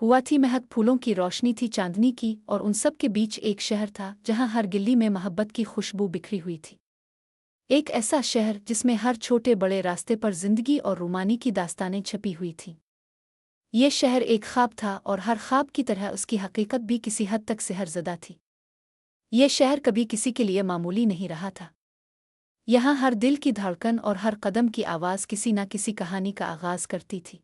हुआ थी महक फूलों की रोशनी थी चांदनी की और उन सब के बीच एक शहर था जहाँ हर गिल्ली में मोहब्बत की खुशबू बिखरी हुई थी। एक ऐसा शहर जिसमें हर छोटे बड़े रास्ते पर जिंदगी और रूमानी की दास्तानें छपी हुई थीं। ये शहर एक ख्वाब था और हर ख्वाब की तरह उसकी हकीकत भी किसी हद तक सिहरजदा थी। ये शहर कभी किसी के लिए मामूली नहीं रहा था। यहाँ हर दिल की धड़कन और हर कदम की आवाज़ किसी न किसी कहानी का आगाज़ करती थी।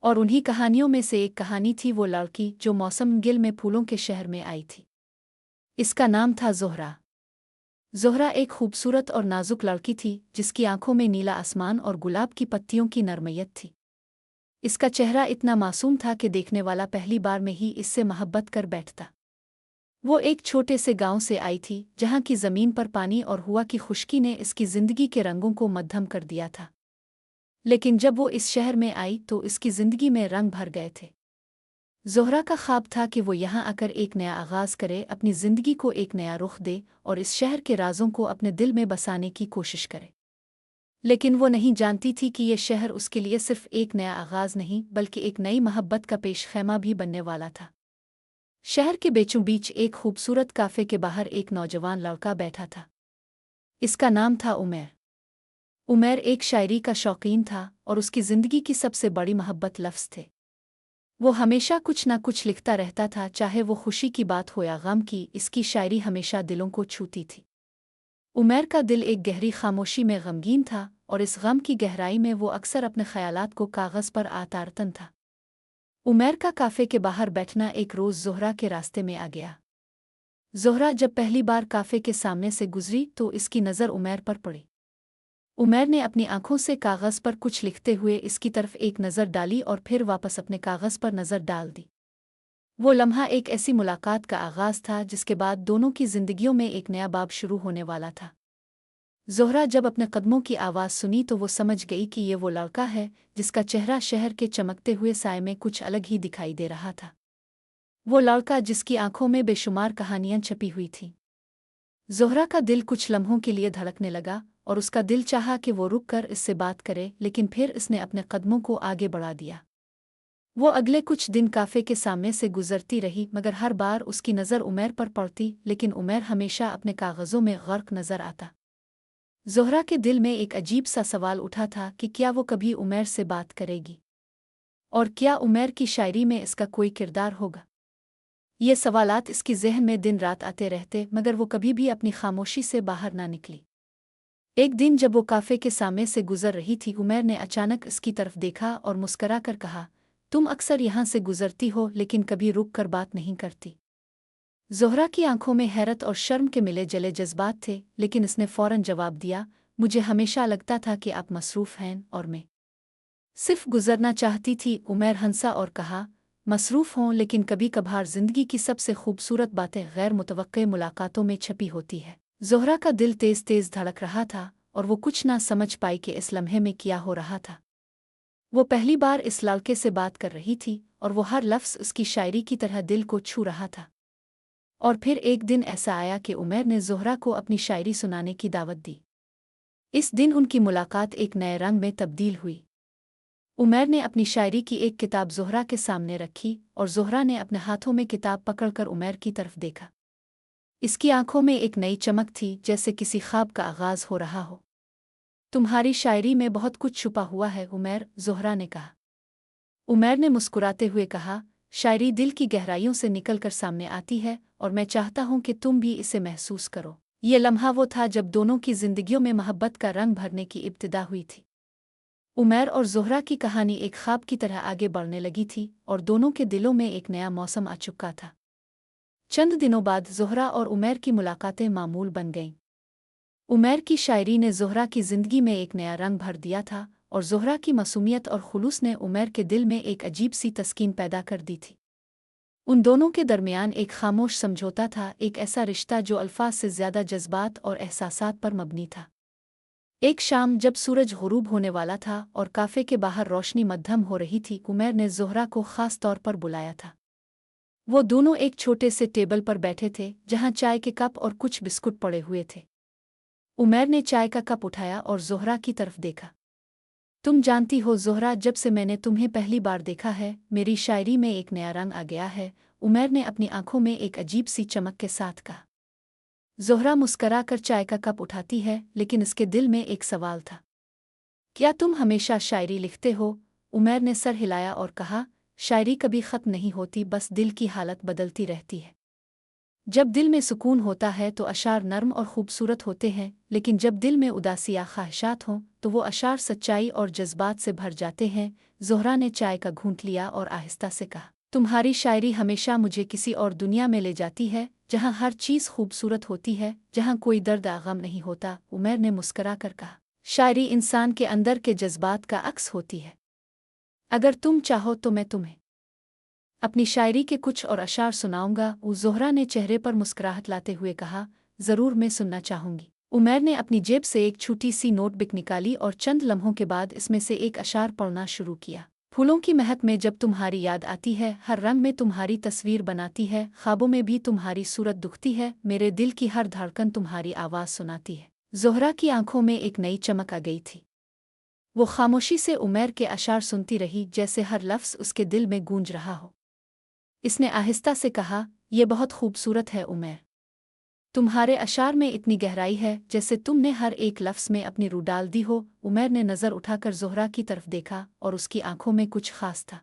और उन्हीं कहानियों में से एक कहानी थी वो लड़की जो मौसम गिल में फूलों के शहर में आई थी। इसका नाम था ज़ोहरा। ज़ोहरा एक खूबसूरत और नाजुक लड़की थी जिसकी आंखों में नीला आसमान और गुलाब की पत्तियों की नरमैयत थी। इसका चेहरा इतना मासूम था कि देखने वाला पहली बार में ही इससे मोहब्बत कर बैठता। वो एक छोटे से गांव से आई थी जहां की ज़मीन पर पानी और हवा की खुश्की ने इसकी ज़िंदगी के रंगों को मद्धम कर दिया था। लेकिन जब वो इस शहर में आई तो इसकी ज़िंदगी में रंग भर गए थे। ज़ोहरा का ख्वाब था कि वो यहाँ आकर एक नया आगाज़ करे, अपनी ज़िंदगी को एक नया रुख दे और इस शहर के राज़ों को अपने दिल में बसाने की कोशिश करे। लेकिन वो नहीं जानती थी कि ये शहर उसके लिए सिर्फ एक नया आगाज़ नहीं बल्कि एक नई मोहब्बत का पेश खैमा भी बनने वाला था। शहर के बीचों बीच एक खूबसूरत काफ़े के बाहर एक नौजवान लड़का बैठा था। इसका नाम था उमैर। उमैर एक शायरी का शौकीन था और उसकी ज़िंदगी की सबसे बड़ी मोहब्बत लफ्ज़ थे। वो हमेशा कुछ ना कुछ लिखता रहता था, चाहे वो खुशी की बात हो या गम की। इसकी शायरी हमेशा दिलों को छूती थी। उमैर का दिल एक गहरी खामोशी में गमगीन था और इस गम की गहराई में वो अक्सर अपने ख़यालात को कागज़ पर आतारतन था। उमैर का काफ़े के बाहर बैठना एक रोज़ ज़ोहरा के रास्ते में आ गया। ज़ोहरा जब पहली बार काफ़े के सामने से गुजरी तो इसकी नज़र उमैर पर पड़ी। उमैर ने अपनी आंखों से कागज़ पर कुछ लिखते हुए इसकी तरफ एक नज़र डाली और फिर वापस अपने कागज़ पर नज़र डाल दी। वो लम्हा एक ऐसी मुलाकात का आगाज़ था जिसके बाद दोनों की ज़िंदगियों में एक नया बाब शुरू होने वाला था। ज़ोहरा जब अपने कदमों की आवाज़ सुनी तो वो समझ गई कि ये वो लड़का है जिसका चेहरा शहर के चमकते हुए साए में कुछ अलग ही दिखाई दे रहा था। वो लड़का जिसकी आंखों में बेशुमार कहानियां छपी हुई थीं। ज़ोहरा का दिल कुछ लम्हों के लिए धड़कने लगा और उसका दिल चाहा कि वो रुक कर इससे बात करे, लेकिन फिर इसने अपने कदमों को आगे बढ़ा दिया। वो अगले कुछ दिन काफ़े के सामने से गुजरती रही मगर हर बार उसकी नज़र उमैर पर पड़ती, लेकिन उमैर हमेशा अपने कागज़ों में गर्क नज़र आता। ज़ोहरा के दिल में एक अजीब सा सवाल उठा था कि क्या वो कभी उमैर से बात करेगी और क्या उमैर की शायरी में इसका कोई किरदार होगा। ये सवालात इसकी ज़हन में दिन रात आते रहते मगर वो कभी भी अपनी खामोशी से बाहर ना निकली। एक दिन जब वो काफ़े के सामने से गुजर रही थी, उमैर ने अचानक इसकी तरफ देखा और मुस्करा कर कहा, तुम अक्सर यहाँ से गुजरती हो लेकिन कभी रुक कर बात नहीं करती। ज़ोहरा की आंखों में हैरत और शर्म के मिले जले जज्बात थे, लेकिन इसने फ़ौरन जवाब दिया, मुझे हमेशा लगता था कि आप मसरूफ़ हैं और मैं सिर्फ गुजरना चाहती थी। उमैर हंसा और कहा, मसरूफ़ हों लेकिन कभी कभार ज़िंदगी की सबसे खूबसूरत बातें गैर मुतवक्के मुलाकातों में छपी होती है। ज़ोहरा का दिल तेज़ तेज़ धड़क रहा था और वो कुछ ना समझ पाई कि इस लम्हे में क्या हो रहा था। वो पहली बार इस लड़के से बात कर रही थी और वो हर लफ्ज़ उसकी शायरी की तरह दिल को छू रहा था। और फिर एक दिन ऐसा आया कि उमैर ने ज़ोहरा को अपनी शायरी सुनाने की दावत दी। इस दिन उनकी मुलाकात एक नए रंग में तब्दील हुई। उमैर ने अपनी शायरी की एक किताब ज़ोहरा के सामने रखी और ज़ोहरा ने अपने हाथों में किताब पकड़कर उमैर की तरफ देखा। इसकी आंखों में एक नई चमक थी, जैसे किसी ख्वाब का आगाज़ हो रहा हो। तुम्हारी शायरी में बहुत कुछ छुपा हुआ है उमैर, ज़ोहरा ने कहा। उमैर ने मुस्कुराते हुए कहा, शायरी दिल की गहराइयों से निकलकर सामने आती है और मैं चाहता हूँ कि तुम भी इसे महसूस करो। ये लम्हा वो था जब दोनों की ज़िंदगियों में मोहब्बत का रंग भरने की इब्तिदा हुई थी। उमैर और ज़ोहरा की कहानी एक ख्वाब की तरह आगे बढ़ने लगी थी और दोनों के दिलों में एक नया मौसम आ चुका था। चंद दिनों बाद ज़ोहरा और उमैर की मुलाकातें मामूल बन गईं। उमैर की शायरी ने ज़ोहरा की ज़िंदगी में एक नया रंग भर दिया था और ज़ोहरा की मासूमियत और खुलूस ने उमैर के दिल में एक अजीब सी तस्कीन पैदा कर दी थी। उन दोनों के दरमियान एक खामोश समझौता था, एक ऐसा रिश्ता जो अल्फाज से ज़्यादा जज्बात और एहसासात पर मबनी था। एक शाम जब सूरज गुरूब होने वाला था और काफ़े के बाहर रोशनी मद्धम हो रही थी, उमैर ने ज़ोहरा को ख़ास तौर पर बुलाया था। वो दोनों एक छोटे से टेबल पर बैठे थे जहाँ चाय के कप और कुछ बिस्कुट पड़े हुए थे। उमैर ने चाय का कप उठाया और ज़ोहरा की तरफ देखा। तुम जानती हो ज़ोहरा, जब से मैंने तुम्हें पहली बार देखा है मेरी शायरी में एक नया रंग आ गया है। उमैर ने अपनी आंखों में एक अजीब सी चमक के साथ कहा। ज़ोहरा मुस्करा कर चाय का कप उठाती है, लेकिन इसके दिल में एक सवाल था। क्या तुम हमेशा शायरी लिखते हो? उमैर ने सर हिलाया और कहा, शायरी कभी ख़त्म नहीं होती, बस दिल की हालत बदलती रहती है। जब दिल में सुकून होता है तो अशार नर्म और खूबसूरत होते हैं, लेकिन जब दिल में उदासी या ख्वाहिशात हों तो वो अशार सच्चाई और जज्बात से भर जाते हैं। ज़ोहरा ने चाय का घूंट लिया और आहिस्ता से कहा, तुम्हारी शायरी हमेशा मुझे किसी और दुनिया में ले जाती है, जहाँ हर चीज़ खूबसूरत होती है, जहाँ कोई दर्द या गम नहीं होता। उमैर ने मुस्करा कर कहा, शायरी इंसान के अंदर के जज्बात का अक्स होती है। अगर तुम चाहो तो मैं तुम्हें अपनी शायरी के कुछ और अशार सुनाऊंगा। ज़ोहरा ने चेहरे पर मुस्कुराहट लाते हुए कहा, ज़रूर, मैं सुनना चाहूंगी। उमैर ने अपनी जेब से एक छोटी सी नोटबुक निकाली और चंद लम्हों के बाद इसमें से एक अशार पढ़ना शुरू किया। फूलों की महक में जब तुम्हारी याद आती है, हर रंग में तुम्हारी तस्वीर बनाती है, ख्वाबों में भी तुम्हारी सूरत दुखती है, मेरे दिल की हर धड़कन तुम्हारी आवाज़ सुनाती है। ज़ोहरा की आंखों में एक नई चमक आ गई थी। वो खामोशी से उमैर के अशार सुनती रही, जैसे हर लफ्ज़ उसके दिल में गूंज रहा हो। इसने आहिस्ता से कहा, यह बहुत खूबसूरत है उमैर। तुम्हारे अशार में इतनी गहराई है, जैसे तुमने हर एक लफ्ज़ में अपनी रूह डाल दी हो। उमैर ने नज़र उठाकर ज़ोहरा की तरफ देखा और उसकी आंखों में कुछ खास था।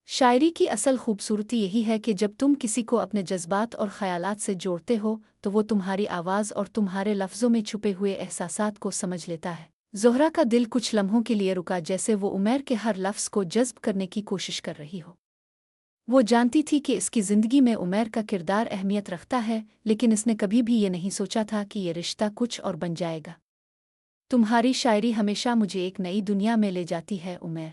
शायरी की असल खूबसूरती यही है कि जब तुम किसी को अपने जज्बात और ख़यालात से जोड़ते हो तो वो तुम्हारी आवाज़ और तुम्हारे लफ्ज़ों में छुपे हुए एहसासात को समझ लेता है। ज़ोहरा का दिल कुछ लम्हों के लिए रुका, जैसे वो उमैर के हर लफ्ज़ को जज़्ब करने की कोशिश कर रही हो। वो जानती थी कि इसकी ज़िंदगी में उमैर का किरदार अहमियत रखता है, लेकिन इसने कभी भी ये नहीं सोचा था कि ये रिश्ता कुछ और बन जाएगा। तुम्हारी शायरी हमेशा मुझे एक नई दुनिया में ले जाती है उमैर।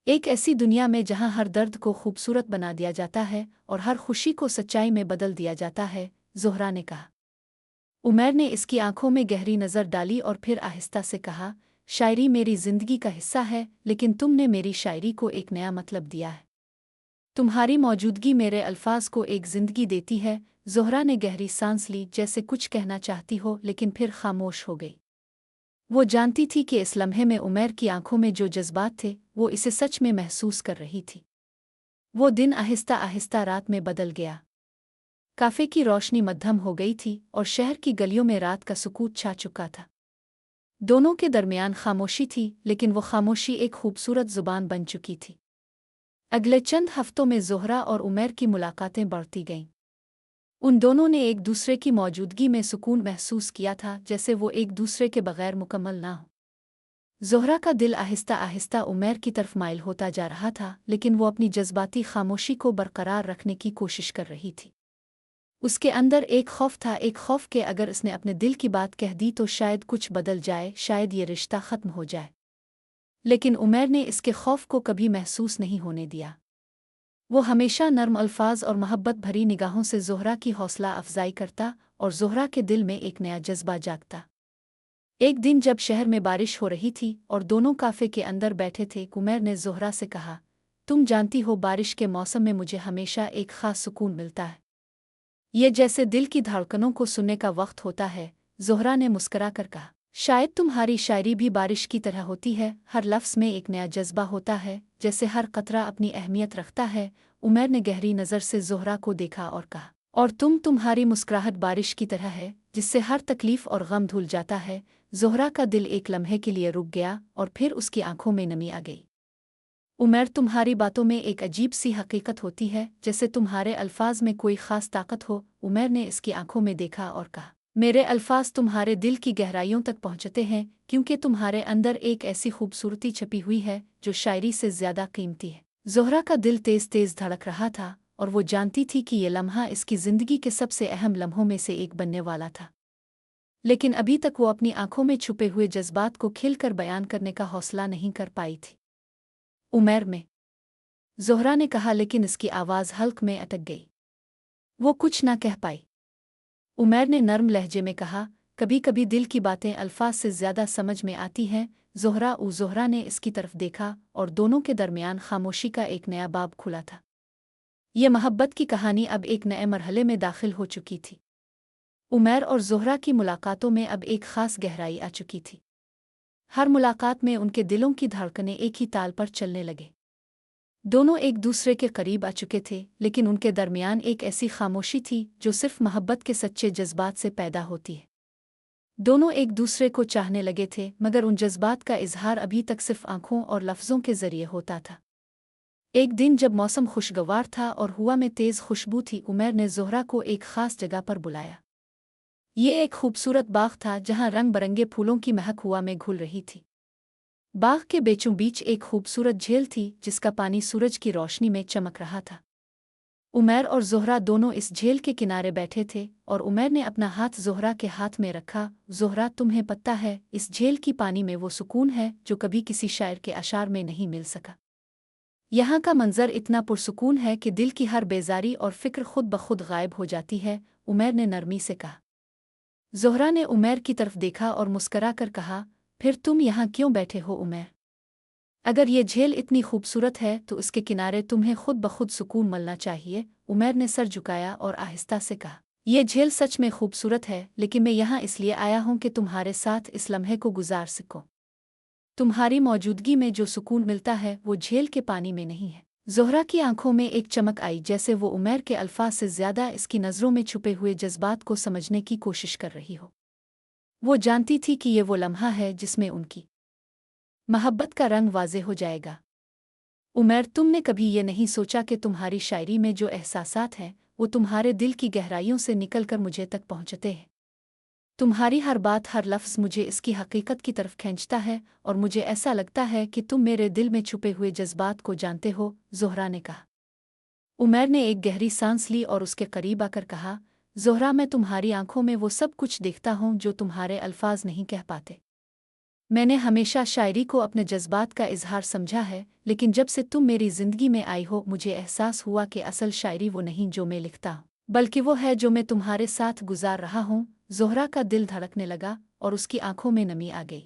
एक ऐसी दुनिया में जहाँ हर दर्द को खूबसूरत बना दिया जाता है और हर खुशी को सच्चाई में बदल दिया जाता है, ज़ोहरा ने कहा। उमैर ने इसकी आंखों में गहरी नज़र डाली और फिर आहिस्ता से कहा, शायरी मेरी ज़िंदगी का हिस्सा है, लेकिन तुमने मेरी शायरी को एक नया मतलब दिया है। तुम्हारी मौजूदगी मेरे अल्फाज को एक ज़िंदगी देती है। ज़ोहरा ने गहरी सांस ली, जैसे कुछ कहना चाहती हो, लेकिन फिर खामोश हो गई। वो जानती थी कि इस लम्हे में उमैर की आंखों में जो जज्बात थे वो इसे सच में महसूस कर रही थी। वो दिन आहिस्ता आहिस्ता रात में बदल गया। काफ़े की रोशनी मद्धम हो गई थी और शहर की गलियों में रात का सुकूत छा चुका था। दोनों के दरमियान खामोशी थी, लेकिन वो खामोशी एक खूबसूरत ज़ुबान बन चुकी थी। अगले चंद हफ्तों में ज़ोहरा और उमैर की मुलाकातें बढ़ती गईं। उन दोनों ने एक दूसरे की मौजूदगी में सुकून महसूस किया था, जैसे वो एक दूसरे के बगैर मुकम्मल ना हो। ज़ोहरा का दिल आहिस्ता आहिस्ता उमैर की तरफ माइल होता जा रहा था, लेकिन वो अपनी जज्बाती खामोशी को बरकरार रखने की कोशिश कर रही थी। उसके अंदर एक खौफ था, एक खौफ कि अगर इसने अपने दिल की बात कह दी तो शायद कुछ बदल जाए, शायद ये रिश्ता ख़त्म हो जाए। लेकिन उमैर ने इसके खौफ को कभी महसूस नहीं होने दिया। वो हमेशा नर्म अल्फाज और मोहब्बत भरी निगाहों से ज़ोहरा की हौसला अफजाई करता और ज़ोहरा के दिल में एक नया जज्बा जागता। एक दिन जब शहर में बारिश हो रही थी और दोनों काफ़े के अंदर बैठे थे, उमैर ने ज़ोहरा से कहा, तुम जानती हो, बारिश के मौसम में मुझे हमेशा एक ख़ास सुकून मिलता है। ये जैसे दिल की धड़कनों को सुनने का वक्त होता है। ज़ोहरा ने मुस्करा कर कहा, शायद तुम्हारी शायरी भी बारिश की तरह होती है, हर लफ्ज़ में एक नया जज्बा होता है, जैसे हर कतरा अपनी अहमियत रखता है। उमैर ने गहरी नज़र से ज़ोहरा को देखा और कहा, और तुम्हारी मुस्कुराहट बारिश की तरह है, जिससे हर तकलीफ़ और गम धुल जाता है। ज़ोहरा का दिल एक लम्हे के लिए रुक गया और फिर उसकी आंखों में नमी आ गई। उमैर, तुम्हारी बातों में एक अजीब सी हकीकत होती है, जैसे तुम्हारे अल्फाज में कोई ख़ास ताकत हो। उमैर ने इसकी आंखों में देखा और कहा, मेरे अल्फाज तुम्हारे दिल की गहराइयों तक पहुँचते हैं, क्योंकि तुम्हारे अंदर एक ऐसी खूबसूरती छपी हुई है जो शायरी से ज़्यादा कीमती है। ज़ोहरा का दिल तेज़ तेज़ धड़क रहा था और वो जानती थी कि ये लम्हा इसकी ज़िंदगी के सबसे अहम लम्हों में से एक बनने वाला था। लेकिन अभी तक वो अपनी आंखों में छुपे हुए जज्बात को खिलकर बयान करने का हौसला नहीं कर पाई थी। उमैर में, ज़ोहरा ने कहा, लेकिन इसकी आवाज़ हल्क में अटक गई। वो कुछ ना कह पाई। उमैर ने नर्म लहजे में कहा, कभी कभी दिल की बातें अल्फाज से ज़्यादा समझ में आती हैं। ज़ोहरा ने इसकी तरफ देखा और दोनों के दरमियान खामोशी का एक नया बाब खुला था। ये मोहब्बत की कहानी अब एक नए मरहले में दाखिल हो चुकी थी। उमैर और ज़ोहरा की मुलाकातों में अब एक ख़ास गहराई आ चुकी थी। हर मुलाकात में उनके दिलों की धड़कनें एक ही ताल पर चलने लगे। दोनों एक दूसरे के करीब आ चुके थे, लेकिन उनके दरमियान एक ऐसी खामोशी थी जो सिर्फ मोहब्बत के सच्चे जज्बात से पैदा होती है। दोनों एक दूसरे को चाहने लगे थे, मगर उन जज्बात का इजहार अभी तक सिर्फ आंखों और लफ्ज़ों के जरिए होता था। एक दिन जब मौसम खुशगवार था और हवा में तेज़ खुशबू थी, उमर ने ज़ोहरा को एक ख़ास जगह पर बुलाया। ये एक खूबसूरत बाग था जहाँ रंग बरंगे फूलों की महक हवा में घुल रही थी। बाग के बीचों बीच एक खूबसूरत झील थी जिसका पानी सूरज की रोशनी में चमक रहा था। उमर और ज़ोहरा दोनों इस झील के किनारे बैठे थे और उमर ने अपना हाथ ज़ोहरा के हाथ में रखा। ज़ोहरा, तुम्हें पता है, इस झील की पानी में वो सुकून है जो कभी किसी शायर के अशार में नहीं मिल सका। यहाँ का मंजर इतना पुरसुकून है कि दिल की हर बेजारी और फिक्र खुद ब खुद गायब हो जाती है, उमर ने नरमी से कहा। ज़ोहरा ने उमर की तरफ देखा और मुस्करा कर कहा, फिर तुम यहाँ क्यों बैठे हो उमर? अगर ये झील इतनी खूबसूरत है तो इसके किनारे तुम्हें खुद ब खुद सुकून मिलना चाहिए। उमर ने सर झुकाया और आहिस्ता से कहा, यह झील सच में खूबसूरत है, लेकिन मैं यहाँ इसलिए आया हूँ कि तुम्हारे साथ इस लम्हे को गुजार सकूं। तुम्हारी मौजूदगी में जो सुकून मिलता है वो झील के पानी में नहीं है। ज़ोहरा की आंखों में एक चमक आई, जैसे वो उमर के अल्फाज से ज्यादा इसकी नज़रों में छुपे हुए जज्बात को समझने की कोशिश कर रही हो। वो जानती थी कि ये वो लम्हा है जिसमें उनकी मोहब्बत का रंग वाज़े हो जाएगा। उमर, तुमने कभी ये नहीं सोचा कि तुम्हारी शायरी में जो एहसासात हैं वो तुम्हारे दिल की गहराइयों से निकलकर मुझे तक पहुँचते हैं? तुम्हारी हर बात, हर लफ्ज़ मुझे इसकी हकीकत की तरफ खींचता है और मुझे ऐसा लगता है कि तुम मेरे दिल में छुपे हुए जज्बात को जानते हो, ज़ोहरा ने कहा। उमर ने एक गहरी सांस ली और उसके करीब आकर कहा, ज़ोहरा, मैं तुम्हारी आंखों में वो सब कुछ देखता हूँ जो तुम्हारे अल्फाज नहीं कह पाते। मैंने हमेशा शायरी को अपने जज्बात का इजहार समझा है, लेकिन जब से तुम मेरी ज़िंदगी में आई हो मुझे एहसास हुआ कि असल शायरी वो नहीं जो मैं लिखता हूँ, बल्कि वो है जो मैं तुम्हारे साथ गुजार रहा हूँ। ज़ोहरा का दिल धड़कने लगा और उसकी आंखों में नमी आ गई।